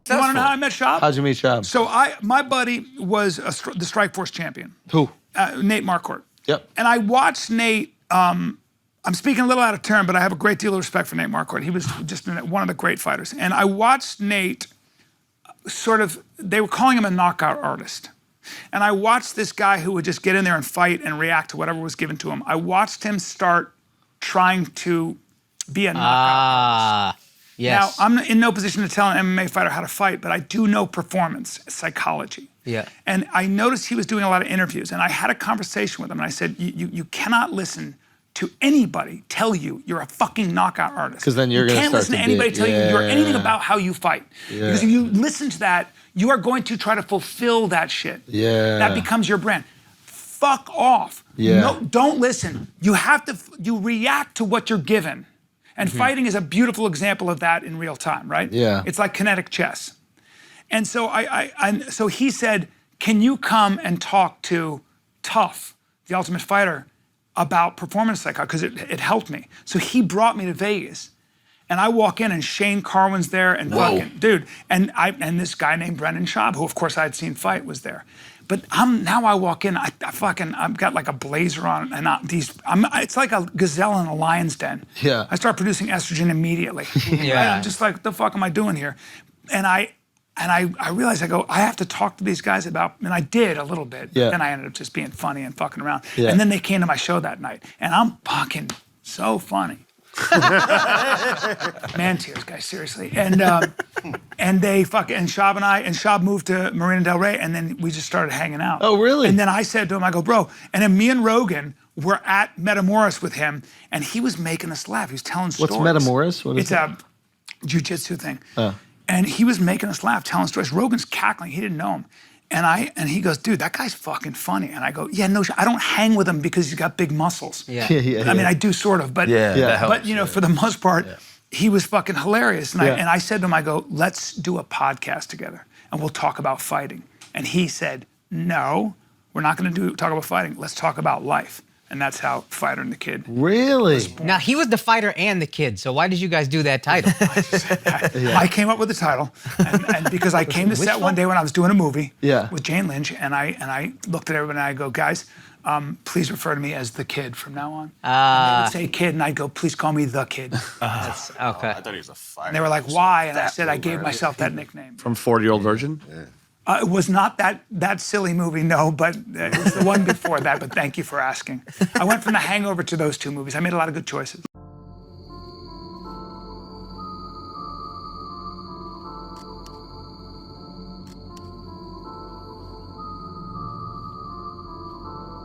You want to know how I met Schaub? How'd you meet Schaub? So my buddy was the Strike Force champion. Who? Nate Marquardt. Yep. And I watched Nate. I'm speaking a little out of turn, but I have a great deal of respect for Nate Marquardt. He was just one of the great fighters. And I watched Nate they were calling him a knockout artist. And I watched this guy who would just get in there and fight and react to whatever was given to him. I watched him start trying to be a knockout artist. Yes. Now, I'm in no position to tell an MMA fighter how to fight, but I do know performance psychology. Yeah. And I noticed he was doing a lot of interviews, and I had a conversation with him, and I said, you cannot listen to anybody tell you you're a fucking knockout artist. Because then you're going to can't listen to anybody tell you you're anything about how you fight. Because if you listen to that, you are going to try to fulfill that shit. That becomes your brand. Fuck off. No, don't listen. You react to what you're given. And fighting is a beautiful example of that in real time, right? Yeah. It's like kinetic chess. And so so he said, can you come and talk to Tough, the Ultimate Fighter, about performance psychology? Because it helped me. So he brought me to Vegas. And I walk in and Shane Carwin's there and fucking, dude, and this guy named Brendan Schaub, who of course I had seen fight, was there. But now I walk in, I've got like a blazer on, and it's like a gazelle in a lion's den. Yeah. I start producing estrogen immediately. Yeah. I'm just like, what the fuck am I doing here? And I realized, I have to talk to these guys about, and I did a little bit. Yeah. Then I ended up just being funny and fucking around. Yeah. And then they came to my show that night, and I'm fucking so funny. Man tears, guys, seriously. And they Schaub moved to Marina Del Rey, and then we just started hanging out. Oh, really? And then I said to him, I go, bro, and then me and Rogan were at Metamoris with him, and he was making us laugh. He was telling stories. What's Metamoris? What is it's it? a jiu-jitsu thing. Oh. And he was making us laugh, telling stories. Rogan's cackling, he didn't know him. And he goes, dude, that guy's fucking funny. And I go, yeah, no, I don't hang with him because he's got big muscles. Yeah. I mean, I do sort of, but that helps, but you know, for the most part, he was fucking hilarious. And I said to him, I go, let's do a podcast together and we'll talk about fighting. And he said, no, we're not going to talk about fighting. Let's talk about life. And that's how Fighter and the Kid. Really? Now, he was the fighter and the kid, so why did you guys do that title? I came up with the title, and because I came to set one day when I was doing a movie with Jane Lynch, and I looked at everybody and I go, guys, please refer to me as the Kid from now on. And they would say Kid, and I'd go, please call me the Kid. Okay. I thought he was a fighter. And they were like, why? And I said, I gave myself that nickname. From 40-Year-Old Virgin? It was not that silly movie, no, but it was the one before that, but thank you for asking. I went from The Hangover to those two movies. I made a lot of good choices.